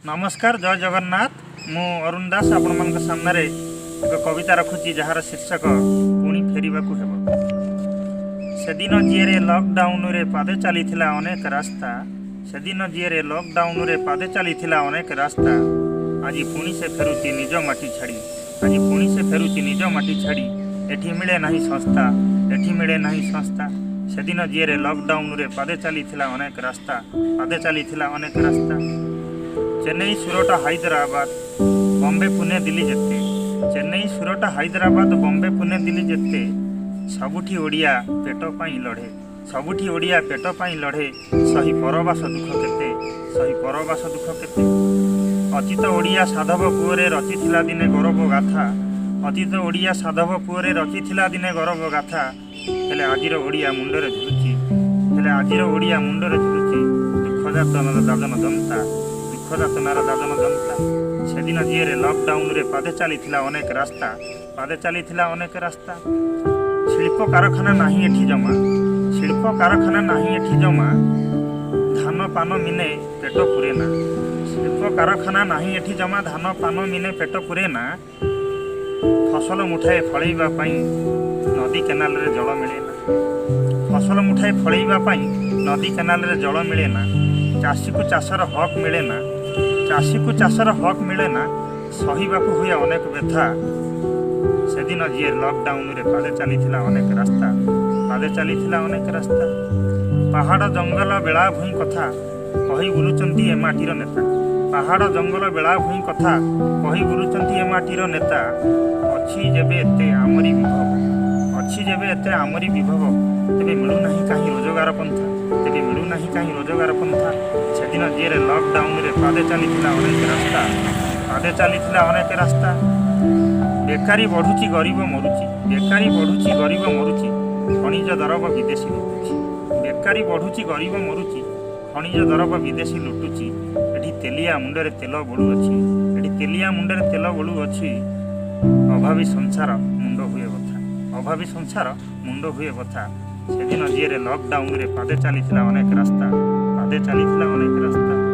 नमस्कार जय जगन्नाथ मु अरुण दास आपण मान सामने एक कविता रखुची जार शीर्षक पुणी फेरिबाकू हेब। सेदिन जीरे लॉकडाउन रे पादे चलीथिला अनेक रास्ता सेदिन जीरे लॉकडाउन रे पादे चलीथिला अनेक रास्ता आज पुणी से फेरुची निज माटी छाड़ी आज पुणी से फेरुची निज माटी छाड़ी एठी मिले नाही संस्था एठी मिले नाही संस्था सेदिन जीरे लॉकडाउन रे पादे चलीथिला अनेक रास्ता पादे चलीथिला अनेक रास्ता चेन्नई सूरत हैदराबाद बॉम्बे पुणे दिल्ली जेते चेन्नई सूरत हैदराबाद बॉम्बे पुणे दिल्ली जेते सबुठी ओडिया पेट पाई लड़े सबुठी ओडिया पेट पाई लड़े सही परवास दुख केते सही परवास दुख केते अतीत ओडिया साधव पुअरे रचिथिला दिने गौरव गाथा अतीत ओडिया साधव पुअरे रचिथिला दिने गौरव गाथा हेले आजिर ओडिया मुंडरे झुलुची हेले आजिर ओडिया मुंडरे झुलुची दुःखदातनर दादन दंता दुःखदातनार दादन दंता सेदिन जीरे लॉकडाउन रे पादे चलीथिला अनेक रास्ता पादे चलीथिला अनेक रास्ता शिल्प कारखाना नाही एठी जमा शिल्प कारखाना नाही एठी जमा धान पान मिने पेट पुरेना शिल्प कारखाना नाही एठी जमा धान पान मिने पेट पुरेना फसल मुठाए फळैबा पाई नदी केनाल रे जल मिलेना फसल मुठाए फळैबा पाई नदी केनाल रे जल मिलेना चाषी को चाषर हक मिलेना चाषी को चाषर हक मिलेना सहीबाकू हुए अनेक व्यथा सेदिन जी लॉकडाउन रे पादे चलीथिला अनेक रास्ता पादे चलीथिला अनेक रास्ता पहाड़ जंगल बेलाभूई कथा कही बुलुचंती ए माटीर नेता पहाड़ जंगल बेलाभूई कथा कही बुलुचंती ए माटीर नेता अच्छी जेबे एते आमरी विभव अच्छी जेबे एते आमरी विभव तेबे मिलू नाही काहे रोजगार पंथा तेबे मिलू नाही काहे रोजगार पंथा सेदिन जीरे लॉकडाउन रे पादे चलीथिला अनेक रास्ता पादे चलीथिला अनेक रास्ता बेकारी बढ़ुची गरीब मरुची बेकारी बढ़ुची गरीब मरुची खनिज दरब विदेशी लुटुची बेकारी बढ़ुची गरीब मरुची खनिज दरब विदेशी लुटुची एठी तेलिया मुंडरे तेल बलु अछि एठी तेलिया मुंडरे तेल बलु अछि अभावी संसार मुंड हुए बथा अभावी संसार मुंड हुए बथा सेदिन जीरे लॉकडाउन रे पादे चलीथिला अनेक रास्ता पादे चलीथिला अनेक रास्ता।